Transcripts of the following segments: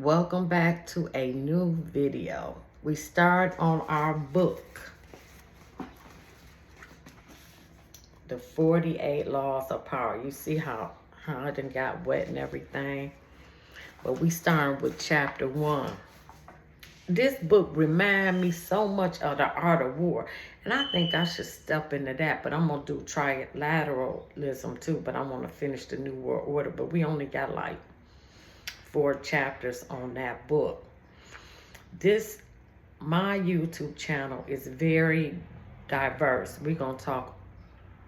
Welcome back to a new video. We start on our book, The 48 Laws of Power. You see how it done got wet and everything? But we starting with chapter 1. This book reminds me so much of The Art of War. And I think I should step into that. But I'm going to do trilateralism too. But I want to finish the New World Order. But we only got like 4 chapters on that book. My YouTube channel is very diverse. We're going to talk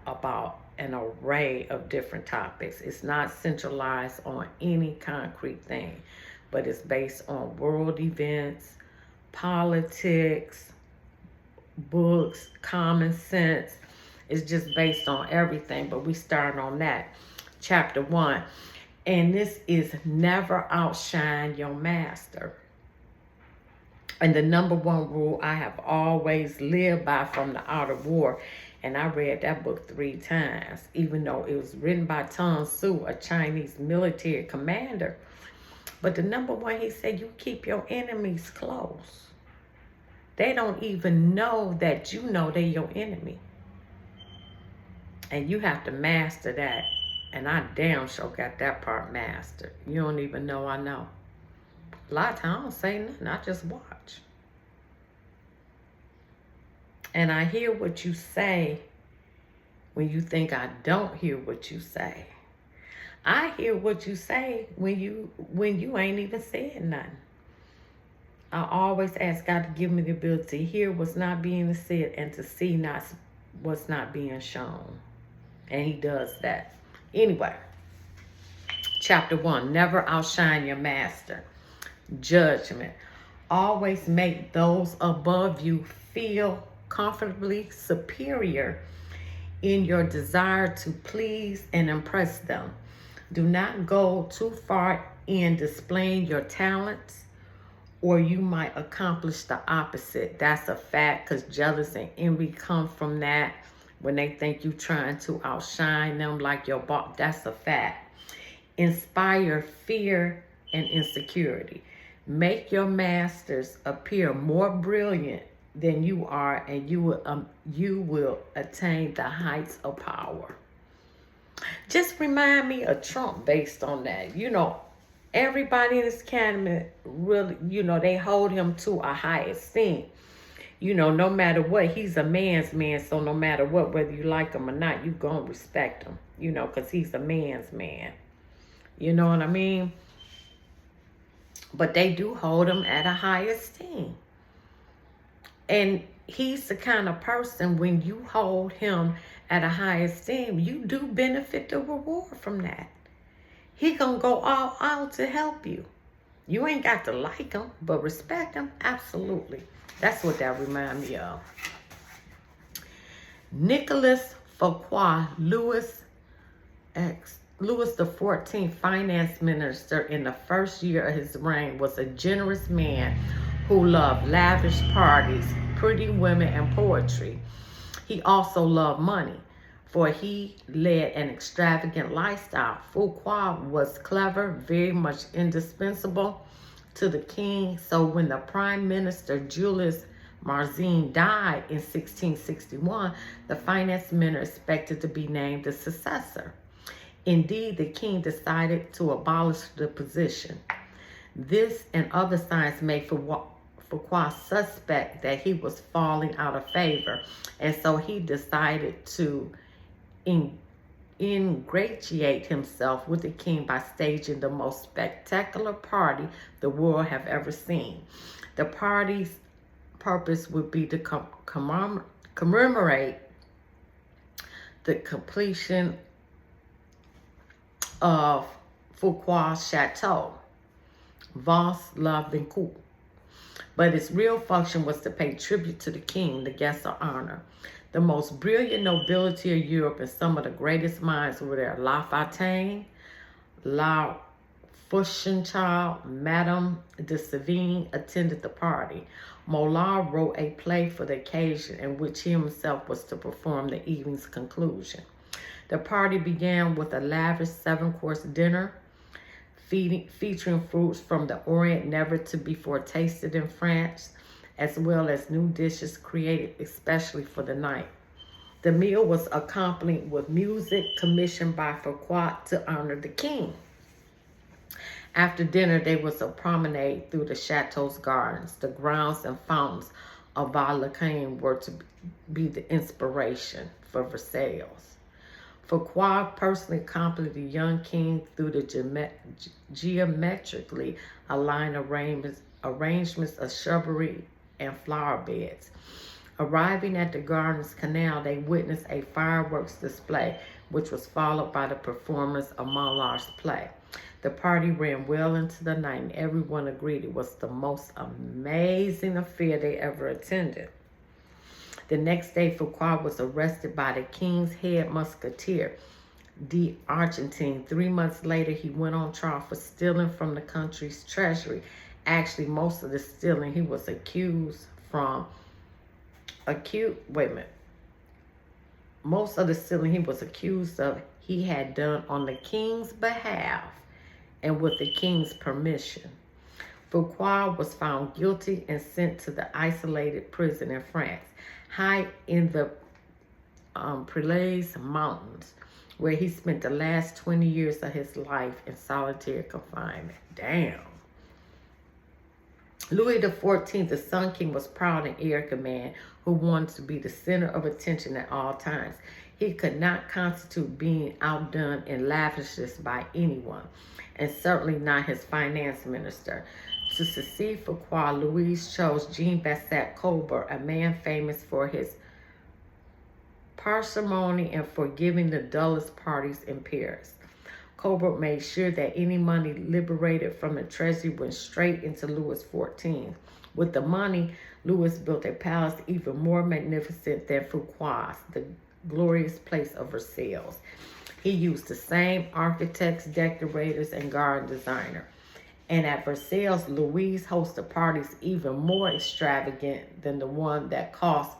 about an array of different topics. It's not centralized on any concrete thing, but it's based on world events, politics, books, common sense. It's just based on everything, but we start on that. Chapter 1. And this is never outshine your master. And the number one rule I have always lived by from The Art of War, and I read that book 3 times, even though it was written by Sun Tzu, a Chinese military commander. But the number one, he said, you keep your enemies close. They don't even know that you know they're your enemy. And you have to master that. And I damn sure got that part mastered. You don't even know I know. A lot of times I don't say nothing. I just watch. And I hear what you say when you think I don't hear what you say. I hear what you say when you ain't even said nothing. I always ask God to give me the ability to hear what's not being said and to see what's not being shown. And he does that. Anyway, chapter 1, never outshine your master. Judgment. Always make those above you feel comfortably superior in your desire to please and impress them. Do not go too far in displaying your talents, or you might accomplish the opposite. That's a fact, because jealousy and envy come from that. When they think you trying to outshine them like your boss, that's a fact. Inspire fear and insecurity. Make your masters appear more brilliant than you are, and you will attain the heights of power. Just remind me of Trump based on that. You know, everybody in this cabinet really, they hold him to a high esteem. No matter what, he's a man's man. So no matter what, whether you like him or not, you gonna respect him, because he's a man's man. You know what I mean? But they do hold him at a high esteem. And he's the kind of person, when you hold him at a high esteem, you do benefit the reward from that. He gonna go all out to help you. You ain't got to like him, but respect him, absolutely. That's what that reminds me of. Nicholas Fouquet, Louis XIV finance minister in the first year of his reign, was a generous man who loved lavish parties, pretty women, and poetry. He also loved money, for he led an extravagant lifestyle. Fouquet was clever, very much indispensable to the king. So when the prime minister Julius Mazarin died in 1661, the finance minister expected to be named the successor. Indeed, the king decided to abolish the position. This and other signs made Fouquet suspect that he was falling out of favor, and so he decided to ingratiate himself with the king by staging the most spectacular party the world have ever seen. The party's purpose would be to commemorate the completion of Fouquet's chateau, Vaux-le-Vicomte. But its real function was to pay tribute to the king, the guest of honor. The most brilliant nobility of Europe and some of the greatest minds were there. La Fontaine, La Fourchambault, Madame de Sévigné attended the party. Molière wrote a play for the occasion in which he himself was to perform the evening's conclusion. The party began with a lavish 7-course dinner featuring fruits from the Orient never to before tasted in France, as well as new dishes created especially for the night. The meal was accompanied with music commissioned by Foucault to honor the king. After dinner, there was a promenade through the chateau's gardens. The grounds and fountains of Vauclin were to be the inspiration for Versailles. Foucault personally accompanied the young king through the geometrically aligned arrangements of shrubbery and flower beds. Arriving at the garden's canal, they witnessed a fireworks display, which was followed by the performance of Molière's play. The party ran well into the night, and everyone agreed it was the most amazing affair they ever attended. The next day, Foucault was arrested by the king's head musketeer, d'Argentin. 3 months later, he went on trial for stealing from the country's treasury. Actually, most of the stealing he was most of the stealing he was accused of, he had done on the king's behalf and with the king's permission. Foucault was found guilty and sent to the isolated prison in France, high in the Pyrenees Mountains, where he spent the last 20 years of his life in solitary confinement. Damn. Louis XIV, the Sun King, was proud and arrogant man who wanted to be the center of attention at all times. He could not constitute being outdone in lavishness by anyone, and certainly not his finance minister. To succeed Foucault, Louis chose Jean-Baptiste Colbert, a man famous for his parsimony and for giving the dullest parties in Paris. Colbert made sure that any money liberated from the treasury went straight into Louis XIV. With the money, Louis built a palace even more magnificent than Foucault's, the glorious place of Versailles. He used the same architects, decorators, and garden designer. And at Versailles, Louis hosted parties even more extravagant than the one that cost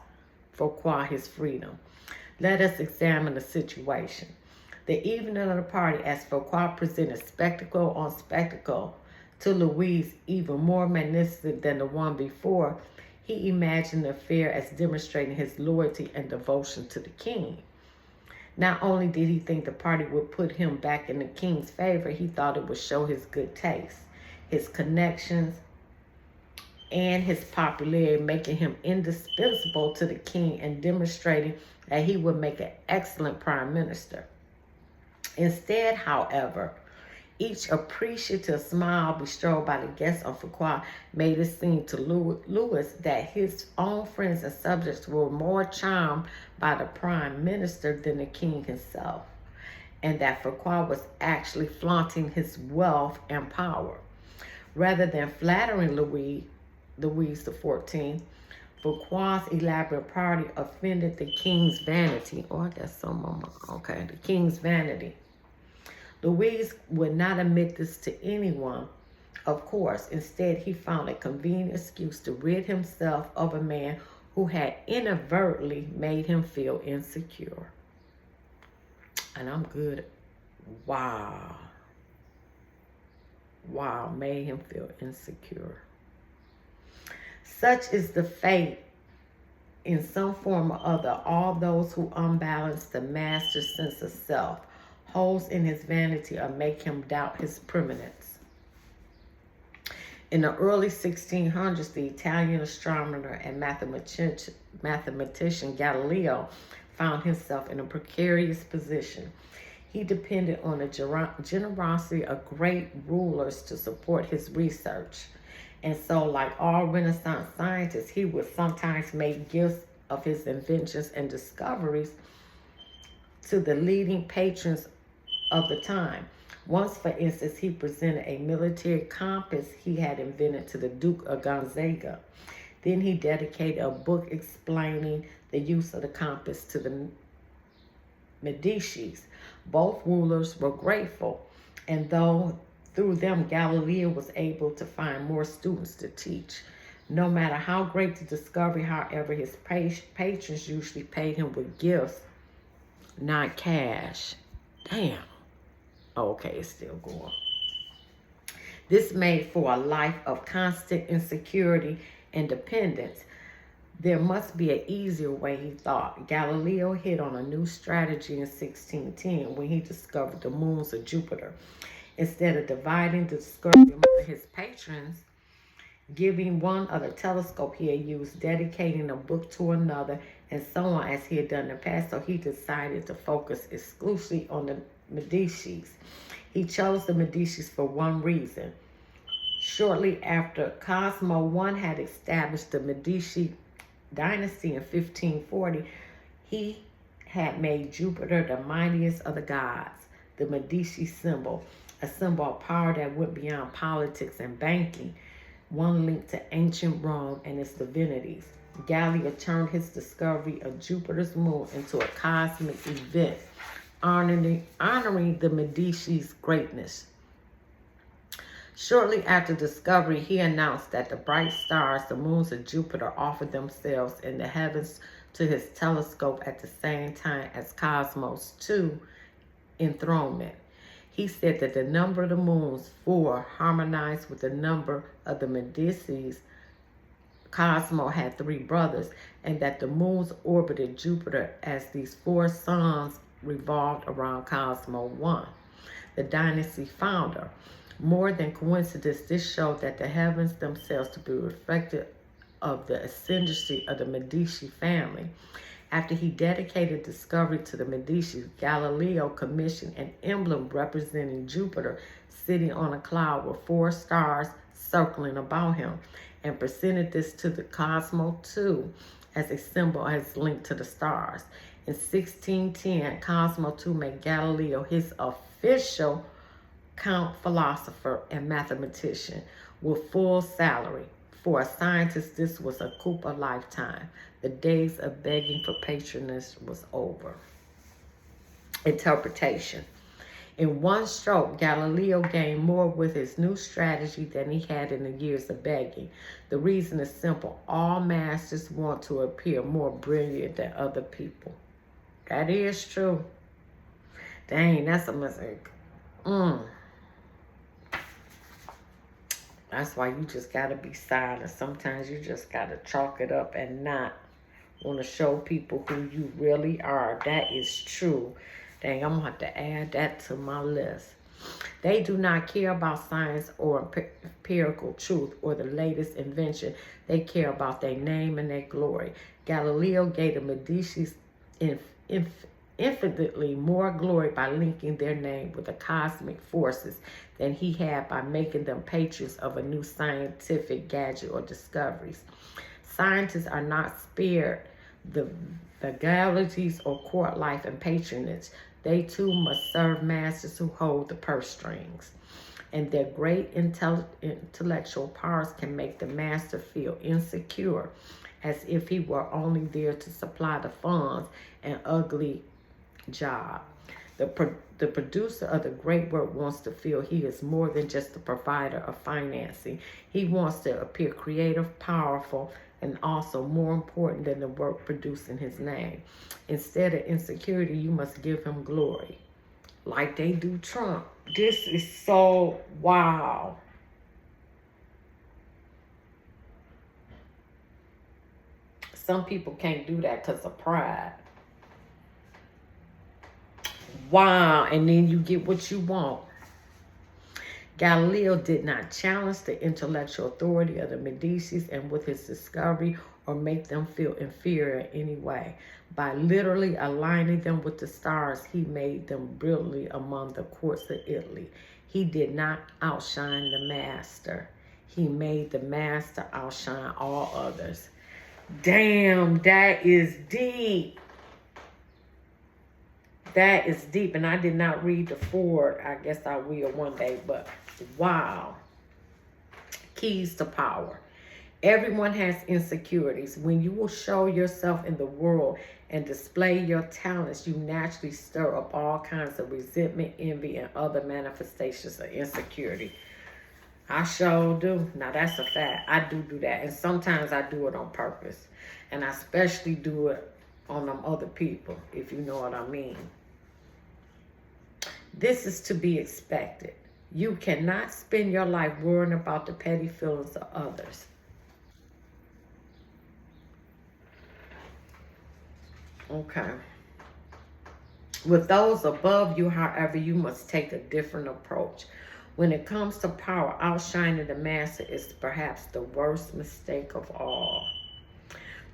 Foucault his freedom. Let us examine the situation. The evening of the party, as Foucault presented spectacle on spectacle to Louis, even more magnificent than the one before, he imagined the affair as demonstrating his loyalty and devotion to the king. Not only did he think the party would put him back in the king's favor, he thought it would show his good taste, his connections, and his popularity, making him indispensable to the king and demonstrating that he would make an excellent prime minister. Instead, however, each appreciative smile bestowed by the guests on Foucault made it seem to Louis that his own friends and subjects were more charmed by the prime minister than the king himself, and that Foucault was actually flaunting his wealth and power. Rather than flattering Louis XIV, Foucault's elaborate party offended the king's vanity. Oh, I got some on my, okay, the king's vanity. Louis would not admit this to anyone, of course. Instead, he found a convenient excuse to rid himself of a man who had inadvertently made him feel insecure. And I'm good. Wow. Wow, made him feel insecure. Such is the fate, in some form or other, all those who unbalance the master's sense of self, holes in his vanity, or make him doubt his preeminence. In the early 1600s, the Italian astronomer and mathematician Galileo found himself in a precarious position. He depended on the generosity of great rulers to support his research. And so, like all Renaissance scientists, he would sometimes make gifts of his inventions and discoveries to the leading patrons of the time. Once, for instance, he presented a military compass he had invented to the Duke of Gonzaga. Then he dedicated a book explaining the use of the compass to the Medicis. Both rulers were grateful, and through them, Galileo was able to find more students to teach. No matter how great the discovery, however, his patrons usually paid him with gifts, not cash. Damn. Okay, it's still going. This made for a life of constant insecurity and dependence. There must be an easier way, he thought. Galileo hit on a new strategy in 1610 when he discovered the moons of Jupiter. Instead of dividing the discovery among his patrons, giving one a telescope he had used, dedicating a book to another, and so on as he had done in the past, so he decided to focus exclusively on the Medicis. He chose the Medicis for one reason. Shortly after Cosmo I had established the Medici dynasty in 1540, he had made Jupiter the mightiest of the gods, the Medici symbol, a symbol of power that went beyond politics and banking, one linked to ancient Rome and its divinities. Galileo turned his discovery of Jupiter's moon into a cosmic event, honoring the Medici's greatness. Shortly after discovery, he announced that the bright stars, the moons of Jupiter, offered themselves in the heavens to his telescope at the same time as Cosmos II enthronement. He said that the number of the moons, 4, harmonized with the number of the Medicis. Cosmo had 3 brothers, and that the moons orbited Jupiter as these 4 suns revolved around Cosmo I, the dynasty founder. More than coincidence, this showed that the heavens themselves to be reflected of the ascendancy of the Medici family. After he dedicated discovery to the Medici, Galileo commissioned an emblem representing Jupiter sitting on a cloud with 4 stars circling about him, and presented this to the Cosmo II as a symbol as linked to the stars. In 1610, Cosmo II made Galileo his official count philosopher and mathematician with full salary. For a scientist, this was a coup of a lifetime. The days of begging for patronage was over. Interpretation. In one stroke, Galileo gained more with his new strategy than he had in the years of begging. The reason is simple. All masters want to appear more brilliant than other people. That is true. Dang, that's a mistake. That's why you just got to be silent. Sometimes you just got to chalk it up and not want to show people who you really are. That is true. Dang, I'm going to have to add that to my list. They do not care about science or empirical truth or the latest invention. They care about their name and their glory. Galileo gave the Medicis infinitely more glory by linking their name with the cosmic forces than he had by making them patrons of a new scientific gadget or discoveries. Scientists are not spared the vagaries or court life and patronage. They too must serve masters who hold the purse strings. And their great intellectual powers can make the master feel insecure, as if he were only there to supply the funds, an ugly job. The producer of the great work wants to feel he is more than just the provider of financing. He wants to appear creative, powerful, and also more important than the work produced in his name. Instead of insecurity, you must give him glory, like they do Trump. This is so wow. Some people can't do that because of pride. Wow, and then you get what you want. Galileo did not challenge the intellectual authority of the Medicis and with his discovery or make them feel inferior in any way. By literally aligning them with the stars, he made them brilliantly among the courts of Italy. He did not outshine the master. He made the master outshine all others. Damn, that is deep. That is deep, and I did not read the forward. I guess I will one day, but wow. Keys to power. Everyone has insecurities. When you will show yourself in the world and display your talents, you naturally stir up all kinds of resentment, envy, and other manifestations of insecurity. I sure do. Now, that's a fact. I do that, and sometimes I do it on purpose, and I especially do it on them other people, if you know what I mean. This is to be expected. You cannot spend your life worrying about the petty feelings of others. Okay. With those above you, however, you must take a different approach. When it comes to power, outshining the master is perhaps the worst mistake of all.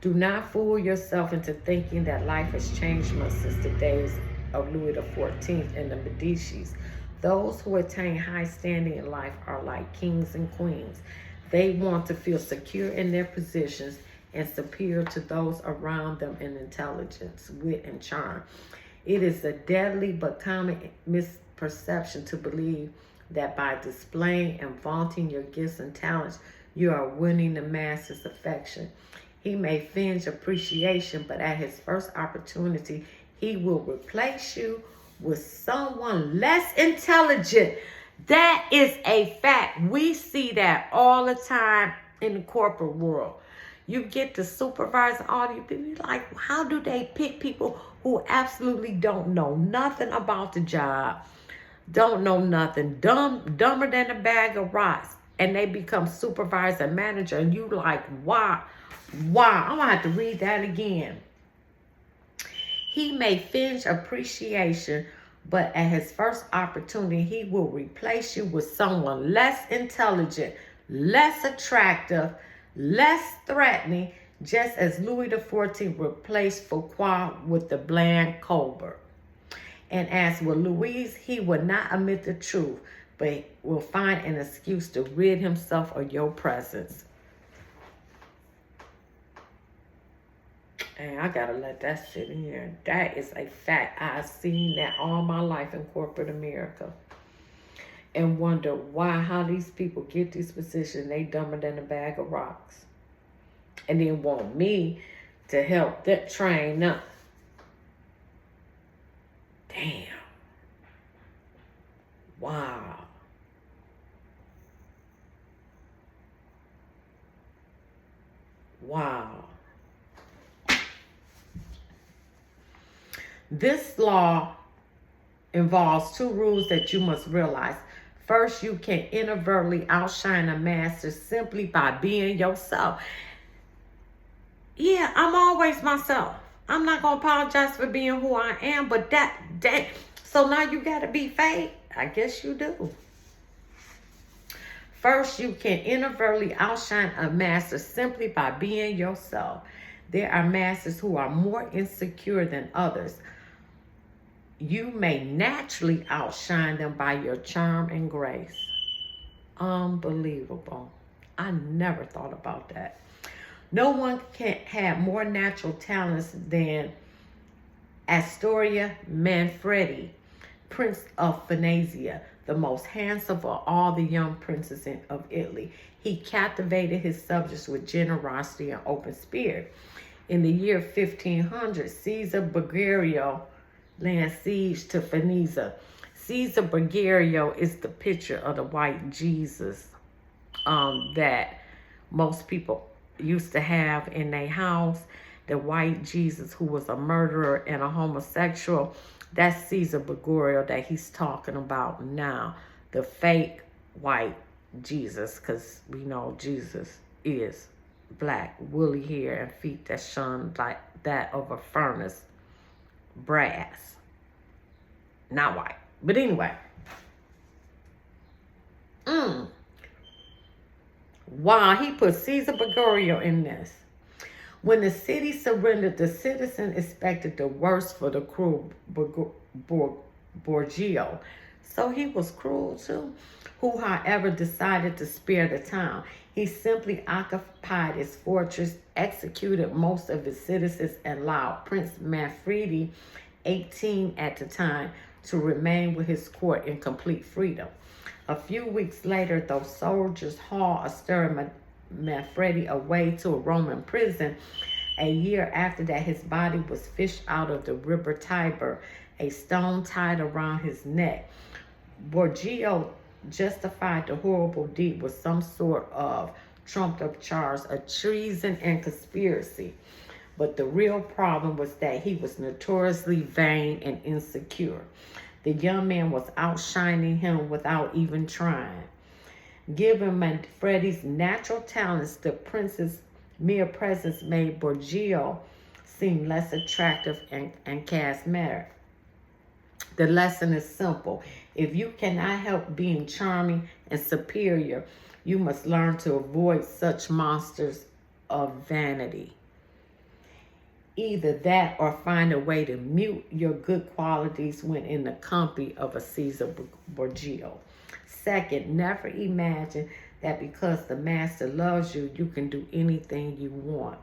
Do not fool yourself into thinking that life has changed much since the days of Louis XIV and the Medicis. Those who attain high standing in life are like kings and queens. They want to feel secure in their positions and superior to those around them in intelligence, wit, and charm. It is a deadly but common misperception to believe that by displaying and vaunting your gifts and talents, you are winning the masses' affection. He may feinge appreciation, but at his first opportunity, he will replace you with someone less intelligent. That is a fact. We see that all the time in the corporate world. You get the supervisor, all you people, like, how do they pick people who absolutely don't know nothing about the job, don't know nothing, dumber than a bag of rocks, and they become supervisor and manager, and you like, why? I'm gonna have to read that again. He may feinge appreciation, but at his first opportunity, he will replace you with someone less intelligent, less attractive, less threatening, just as Louis XIV replaced Foucault with the bland Colbert. And as with Louise, he will not admit the truth, but will find an excuse to rid himself of your presence. And I gotta let that sit in here. That is a fact. I've seen that all my life in corporate America. And wonder how these people get these positions. They dumber than a bag of rocks. And then want me to help that train up. Damn. Wow. Wow. This law involves two rules that you must realize. First, you can inadvertently outshine a master simply by being yourself. Yeah, I'm always myself. I'm not going to apologize for being who I am, but that so now you got to be fake? I guess you do. First, you can inadvertently outshine a master simply by being yourself. There are masters who are more insecure than others. You may naturally outshine them by your charm and grace. Unbelievable. I never thought about that. No one can have more natural talents than Astoria Manfredi, Prince of Venezia, the most handsome of all the young princes of Italy. He captivated his subjects with generosity and open spirit. In the year 1500, Caesar Borgia laid siege to Venezia. Caesar Borgia is the picture of the white Jesus that most people used to have in their house. The white Jesus who was a murderer and a homosexual. That's Caesar Borgia that he's talking about now. The fake white Jesus, because we know Jesus is black, woolly hair and feet that shone like that of a furnace, brass, not white. But anyway, wow, he put Caesar Borgia in this. When the city surrendered, the citizen expected the worst for the cruel Borgia. So he was cruel too, who, however, decided to spare the town. He simply occupied his fortress, executed most of his citizens, and allowed Prince Manfredi, 18 at the time, to remain with his court in complete freedom. A few weeks later, those soldiers hauled Astoria Manfredi away to a Roman prison. A year after that, his body was fished out of the river Tiber, a stone tied around his neck. Borgia justified the horrible deed with some sort of trumped-up charge of treason and conspiracy. But the real problem was that he was notoriously vain and insecure. The young man was outshining him without even trying. Given Freddie's natural talents, the prince's mere presence made Borgio seem less attractive and charismatic. The lesson is simple. If you cannot help being charming and superior, you must learn to avoid such monsters of vanity. Either that or find a way to mute your good qualities when in the company of a Caesar Borgia. Second, never imagine that because the master loves you, you can do anything you want.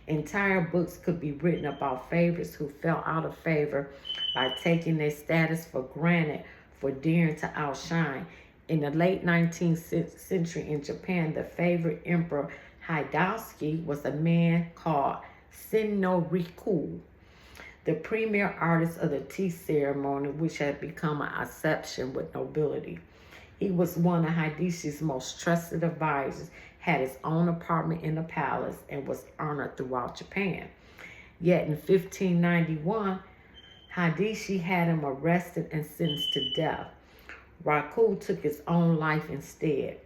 Entire books could be written about favorites who fell out of favor by taking their status for granted for daring to outshine. In the late 19th century in Japan, the favorite emperor Hideyoshi was a man called Riku, the premier artist of the tea ceremony, which had become an exception with nobility. He was one of Hideyoshi's most trusted advisors, had his own apartment in the palace, and was honored throughout Japan. Yet in 1591, Hideyoshi had him arrested and sentenced to death. Riku took his own life instead.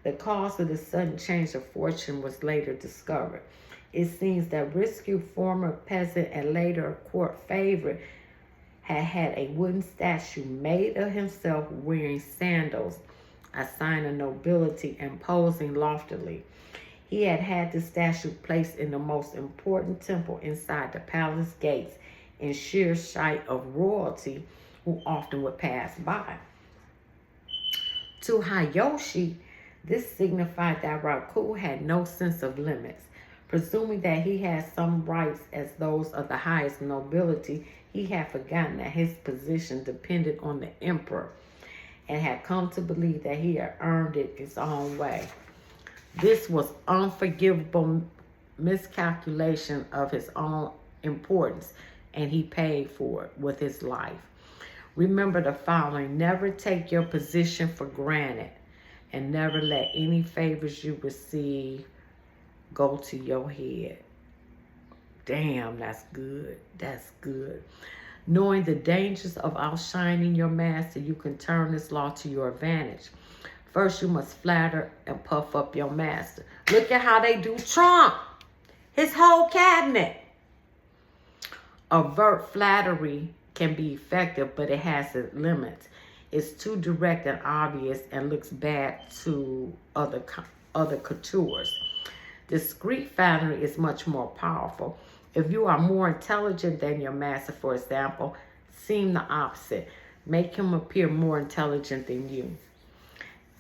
The cause of the sudden change of fortune was later discovered. It seems that risky former peasant and later court favorite had a wooden statue made of himself wearing sandals, a sign of nobility, and posing loftily. He had the statue placed in the most important temple inside the palace gates in sheer sight of royalty who often would pass by. To Hideyoshi, this signified that Riku had no sense of limits. Presuming that he had some rights as those of the highest nobility, he had forgotten that his position depended on the emperor and had come to believe that he had earned it his own way. This was unforgivable miscalculation of his own importance, and he paid for it with his life. Remember the following: never take your position for granted, and never let any favors you receive go to your head. Damn, that's good. That's good. Knowing the dangers of outshining your master, you can turn this law to your advantage. First, you must flatter and puff up your master. Look at how they do Trump. His whole cabinet. Overt flattery can be effective, but it has its limits. It's too direct and obvious and looks bad to other courtiers. Discreet flattery is much more powerful. If you are more intelligent than your master, for example, seem the opposite. Make him appear more intelligent than you.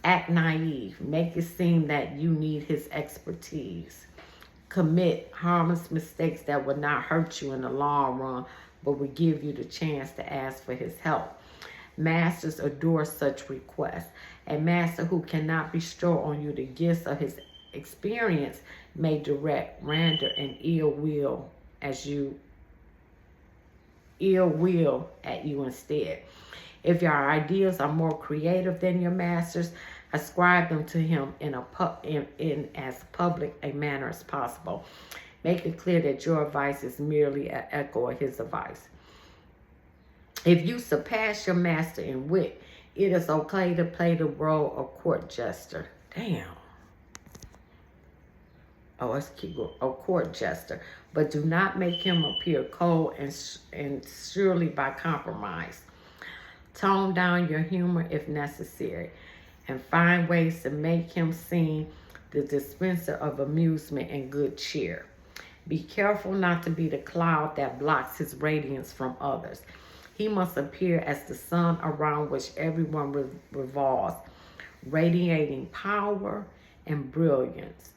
Act naive. Make it seem that you need his expertise. Commit harmless mistakes that will not hurt you in the long run, but will give you the chance to ask for his help. Masters adore such requests. A master who cannot bestow on you the gifts of his experience may direct, render, and ill will at you instead. If your ideas are more creative than your master's, ascribe them to him in as public a manner as possible. Make it clear that your advice is merely an echo of his advice. If you surpass your master in wit, it is okay to play the role of court jester. Damn. Let's keep going. A court jester. But do not make him appear cold and surely by compromise. Tone down your humor if necessary, and find ways to make him seem the dispenser of amusement and good cheer. Be careful not to be the cloud that blocks his radiance from others. He must appear as the sun around which everyone revolves, radiating power and brilliance.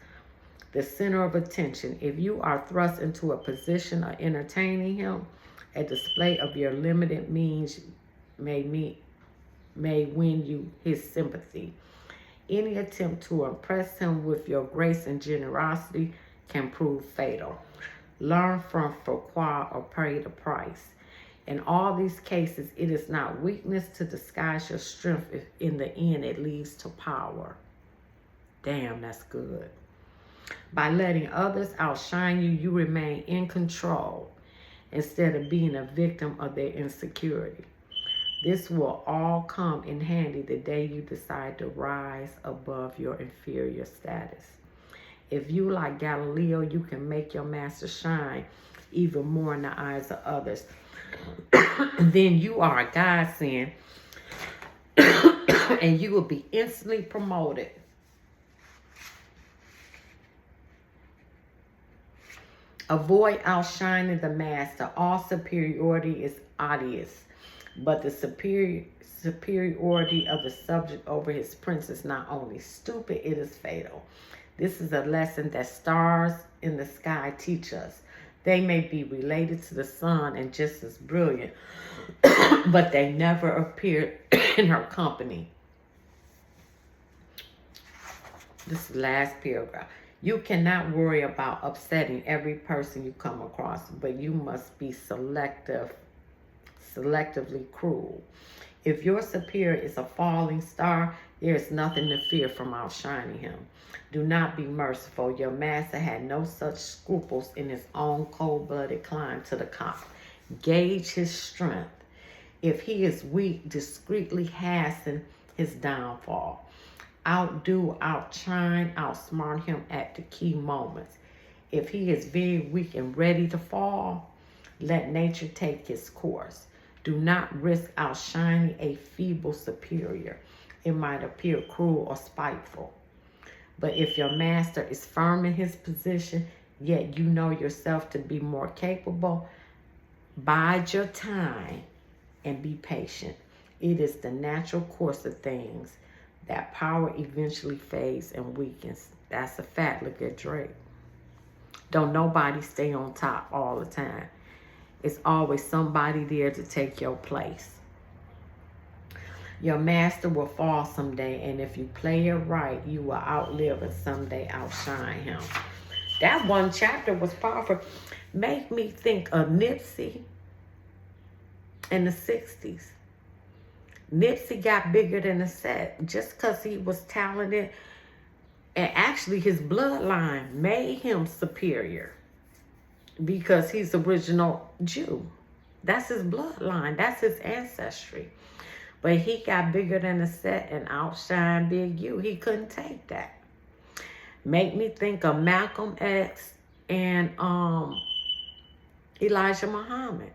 The center of attention. If you are thrust into a position of entertaining him, a display of your limited means may win you his sympathy. Any attempt to impress him with your grace and generosity can prove fatal. Learn from Foucault or pay the price. In all these cases, it is not weakness to disguise your strength if in the end it leads to power. Damn, that's good. By letting others outshine you, you remain in control instead of being a victim of their insecurity. This will all come in handy the day you decide to rise above your inferior status. If you, like Galileo, you can make your master shine even more in the eyes of others, then you are a godsend and you will be instantly promoted. Avoid outshining the master. All superiority is obvious, but the superiority of the subject over his prince is not only stupid, it is fatal. This is a lesson that stars in the sky teach us. They may be related to the sun and just as brilliant, but they never appear in her company. This last paragraph. You cannot worry about upsetting every person you come across, but you must be selectively cruel. If your superior is a falling star, there is nothing to fear from outshining him. Do not be merciful. Your master had no such scruples in his own cold-blooded climb to the top. Gauge his strength. If he is weak, discreetly hasten his downfall. Outdo, outshine, outsmart him at the key moments. If he is very weak and ready to fall, let nature take its course. Do not risk outshining a feeble superior. It might appear cruel or spiteful. But if your master is firm in his position, yet you know yourself to be more capable, bide your time and be patient. It is the natural course of things that power eventually fades and weakens. That's a fact. Look at Drake. Don't nobody stay on top all the time. It's always somebody there to take your place. Your master will fall someday, and if you play it right, you will outlive and someday outshine him. That one chapter was powerful. Make me think of Nipsey in the 60s. Nipsey got bigger than the set just because he was talented, and actually his bloodline made him superior because he's original Jew. That's his bloodline. That's his ancestry. But he got bigger than the set and outshined Big U. He couldn't take that. Make me think of Malcolm X and Elijah Muhammad.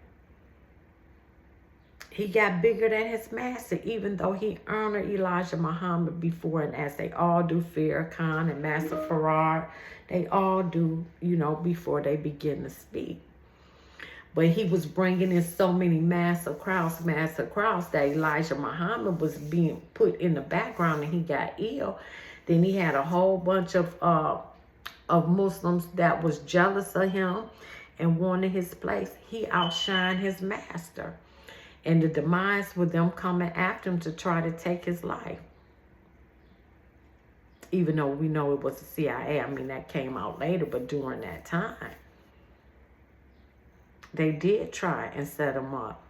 He got bigger than his master, even though he honored Elijah Muhammad before, and as they all do, Farrakhan and Master Farad, they all do, before they begin to speak. But he was bringing in so many massive crowds that Elijah Muhammad was being put in the background and he got ill. Then he had a whole bunch of Muslims that was jealous of him and wanted his place. He outshined his master. And the demise with them coming after him to try to take his life. Even though we know it was the CIA. I mean, that came out later, but during that time, they did try and set him up.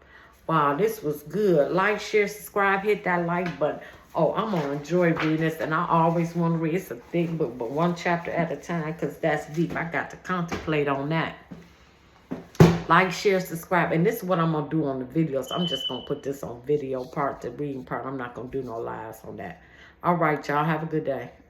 Wow, this was good. Like, share, subscribe, hit that like button. Oh, I'm going to enjoy reading this, and I always want to read. It's a thick book, but one chapter at a time, because that's deep. I got to contemplate on that. Like, share, subscribe. And this is what I'm going to do on the videos. I'm just going to put this on video part, the reading part. I'm not going to do no lives on that. All right, y'all. Have a good day.